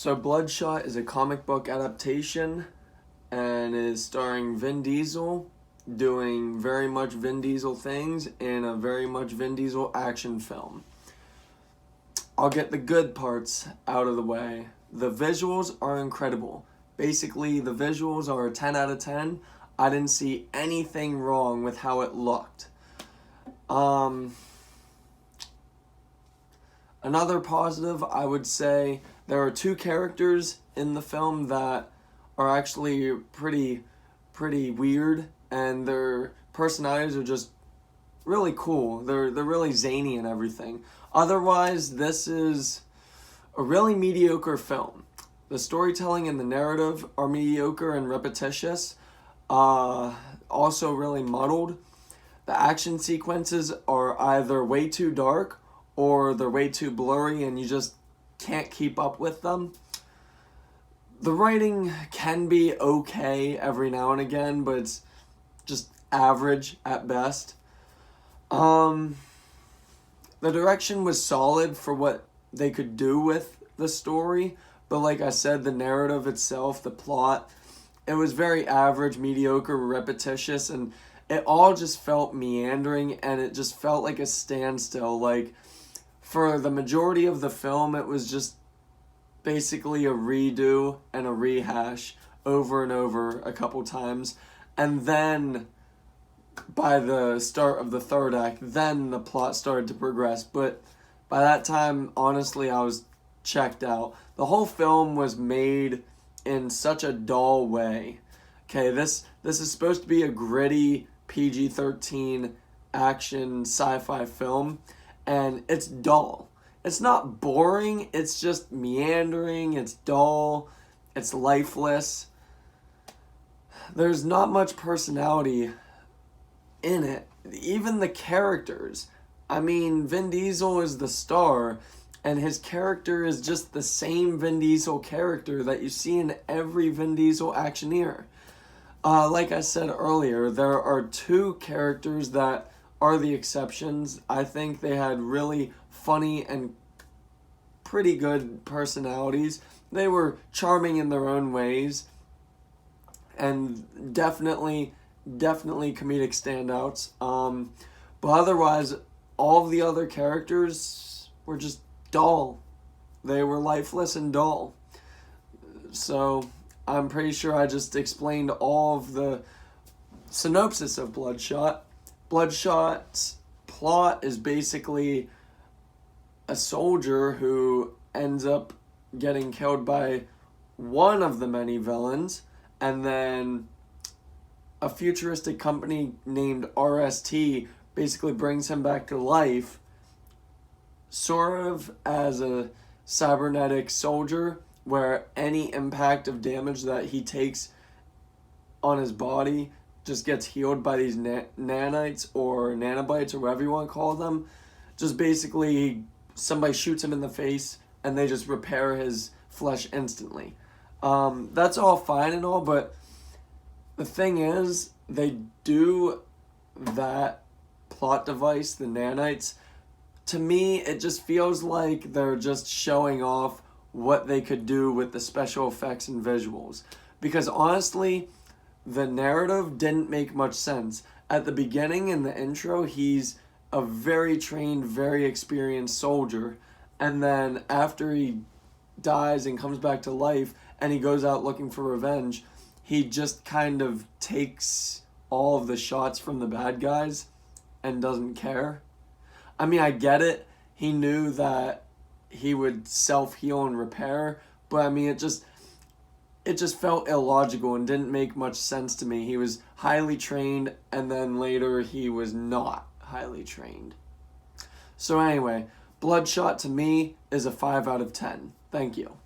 So Bloodshot is a comic book adaptation and is starring Vin Diesel doing very much Vin Diesel things in a very much Vin Diesel action film. I'll get the good parts out of the way. The visuals are incredible. Basically, the visuals are a 10 out of 10. I didn't see anything wrong with how it looked. Another positive, I would say, there are two characters in the film that are actually pretty weird, and their personalities are just really cool. They're really zany and everything. Otherwise, this is a really mediocre film. The storytelling and the narrative are mediocre and repetitious, also really muddled. The action sequences are either way too dark or they're way too blurry and you just can't keep up with them. The writing can be okay every now and again, but it's just average at best. The direction was solid for what they could do with the story, but like I said, the narrative itself, the plot, it was very average, mediocre, repetitious, and it all just felt meandering, and it just felt like a standstill. Like, for the majority of the film, it was just basically a redo and a rehash over and over a couple times. And then, by the start of the third act, then the plot started to progress. But by that time, honestly, I was checked out. The whole film was made in such a dull way. Okay, this is supposed to be a gritty PG-13 action sci-fi film, and it's dull. It's not boring, it's just meandering, it's dull, it's lifeless. There's not much personality in it. Even the characters. I mean, Vin Diesel is the star, and his character is just the same Vin Diesel character that you see in every Vin Diesel actioneer. Like I said earlier, there are two characters that are the exceptions. I think they had really funny and pretty good personalities. They were charming in their own ways, and definitely comedic standouts. But otherwise, all of the other characters were just dull. They were lifeless and dull. So I'm pretty sure I just explained all of the synopsis of Bloodshot. Bloodshot's plot is basically a soldier who ends up getting killed by one of the many villains, and then a futuristic company named RST basically brings him back to life, sort of as a cybernetic soldier, where any impact of damage that he takes on his body just gets healed by these nanites or nanobites or whatever you want to call them. Just basically somebody shoots him in the face and they just repair his flesh instantly. That's all fine and all, but the thing is, they do that plot device, the nanites. To me, it just feels like they're just showing off what they could do with the special effects and visuals. Because honestly, the narrative didn't make much sense. At the beginning, in the intro, he's a very trained, very experienced soldier. And then after he dies and comes back to life and he goes out looking for revenge, he just kind of takes all of the shots from the bad guys and doesn't care. I mean, I get it. He knew that he would self-heal and repair, but I mean, it just felt illogical and didn't make much sense to me. He was highly trained, and then later he was not highly trained. So anyway, Bloodshot to me is a 5 out of 10. Thank you.